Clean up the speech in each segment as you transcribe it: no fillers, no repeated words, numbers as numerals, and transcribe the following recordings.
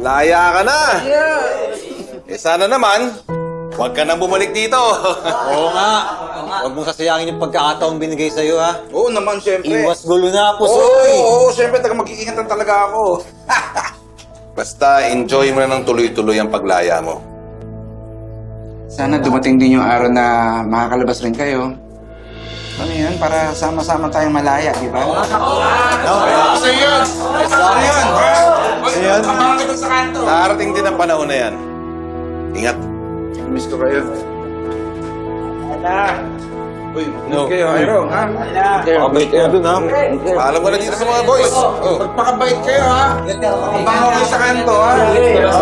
Laya ka na. Eh sana naman, huwag ka nang bumalik dito. Oo nga. Huwag mong sasayangin yung pagkakataong binigay sa'yo, ha? Oo naman, siyempre. Iwas gulo na, Oo, Pusoy. oo, siyempre, mag-iingatan talaga ako. Basta enjoy mo na ng tuloy-tuloy ang paglaya mo. Sana dumating din yung araw na makakalabas rin kayo. Ano yan? Para sama-sama tayong malaya, di ba? Isa yun! Isa yun! Ayan. Abangan kita sa kanto. Darating din ang panahon na yan. Ingat. Miss ko kayo. Uy, No. kayo, Aero, ha? Pakabait kayo dun, ha? Paalam ko na dito sa mga boys. Oh. Magpakabait kayo, ha? Abangan kayo sa kanto, ha?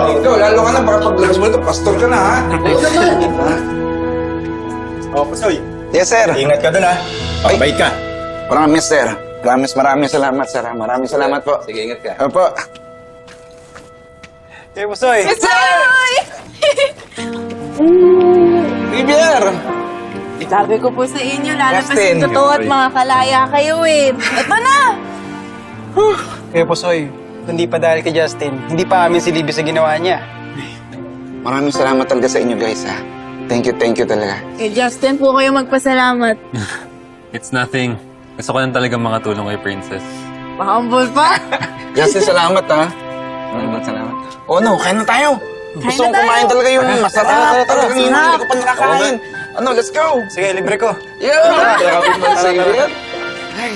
Dito, lalo ka na, baka paglabas mo ito, pastor ka na, ha? Oh, Pusoy. Yes, sir. Ingat ka dun, ha? Pakabait ka. Promise, sir. Promise, maraming salamat, sir. Maraming salamat po. Sige, ingat ka. Opo. Hey, Pusoy. Rivier! Sabi ko po sa inyo, lalabas Justin. yung totoo at mga kalaya kayo eh. Ito na! Hey, Pusoy. Hindi pa dahil kay Justin. Hindi pa amin si Libby sa ginawa niya. Maraming salamat talaga sa inyo, guys, ha? Thank you talaga. Kay Justin po kayo magpasalamat. It's nothing. Gusto ko lang talaga makatulong kay Princess. Mahambol pa. Justin, salamat, ha? Salamat. Oh, no, kain na tayo. Gusto kong kumain talaga yung masarap. Talaga kanina, hindi ko pa nakakain. Ano, let's go. Sige, libre ko. Yeah! Grabe man sa iyo yan. Ay,